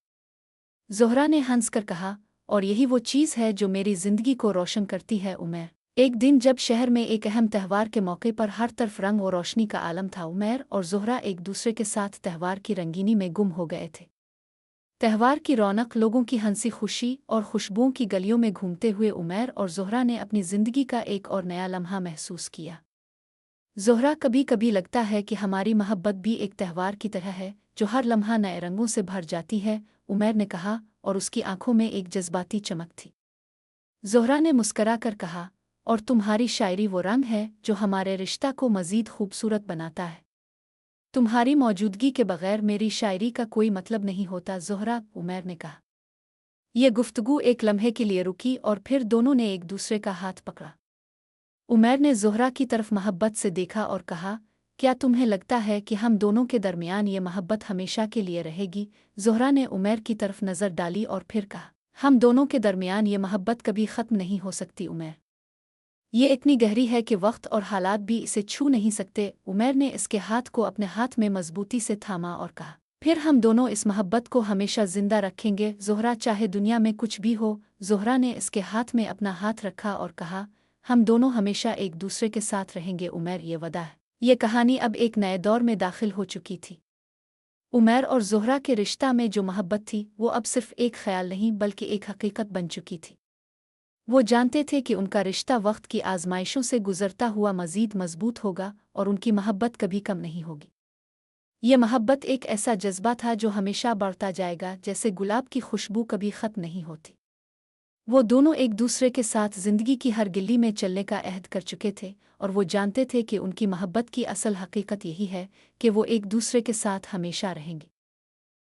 ज़ोहरा ने हंस कर कहा, और यही वो चीज़ है जो मेरी ज़िंदगी को रोशन करती है उमर। एक दिन जब शहर में एक अहम त्यौहार के मौके पर हर तरफ रंग और रोशनी का आलम था, उमर और ज़ोहरा एक दूसरे के साथ त्यौहार की रंगीनी में गुम हो गए थे। त्यौहार की रौनक, लोगों की हंसी खुशी और खुशबुओं की गलियों में घूमते हुए उमर और ज़ोहरा ने अपनी ज़िंदगी का एक और नया लम्हा महसूस किया। ज़ोहरा, कभी कभी लगता है कि हमारी मोहब्बत भी एक त्यौहार की तरह है, जो हर लम्हा नए रंगों से भर जाती है, उमैर ने कहा, और उसकी आंखों में एक जज्बाती चमक थी। ज़ोहरा ने मुस्करा कर कहा, और तुम्हारी शायरी वो रंग है जो हमारे रिश्ता को मज़ीद खूबसूरत बनाता है। तुम्हारी मौजूदगी के बगैर मेरी शायरी का कोई मतलब नहीं होता ज़ोहरा, उमैर ने कहा। ये गुफ्तगू एक लम्हे के लिए रुकी और फिर दोनों ने एक दूसरे का हाथ पकड़ा। उमैर ने ज़ोहरा की तरफ मोहब्बत से देखा और कहा, क्या तुम्हें लगता है कि हम दोनों के दरमियान ये मोहब्बत हमेशा के लिए रहेगी? ज़ोहरा ने उमैर की तरफ नज़र डाली और फिर कहा, हम दोनों के दरमियान ये मोहब्बत कभी ख़त्म नहीं हो सकती उमैर। ये इतनी गहरी है कि वक्त और हालात भी इसे छू नहीं सकते। उमैर ने इसके हाथ को अपने हाथ में मजबूती से थामा और कहा, फिर हम दोनों इस मोहब्बत को हमेशा जिंदा रखेंगे ज़ोहरा, चाहे दुनिया में कुछ भी हो। ज़ोहरा ने इसके हाथ में अपना हाथ रखा और कहा, हम दोनों हमेशा एक दूसरे के साथ रहेंगे उमैर, ये वदा है। ये कहानी अब एक नए दौर में दाखिल हो चुकी थी। उमैर और ज़ोहरा के रिश्ता में जो मोहब्बत थी वो अब सिर्फ एक ख्याल नहीं बल्कि एक हकीकत बन चुकी थी। वो जानते थे कि उनका रिश्ता वक्त की आजमाइशों से गुजरता हुआ मज़ीद मजबूत होगा और उनकी मोहब्बत कभी कम नहीं होगी। ये मोहब्बत एक ऐसा जज्बा था जो हमेशा बढ़ता जाएगा, जैसे गुलाब की खुशबू कभी ख़त्म नहीं होती। वो दोनों एक दूसरे के साथ ज़िंदगी की हर गिल्ली में चलने का अहद कर चुके थे और वो जानते थे कि उनकी मोहब्बत की असल हकीकत यही है कि वो एक दूसरे के साथ हमेशा रहेंगे।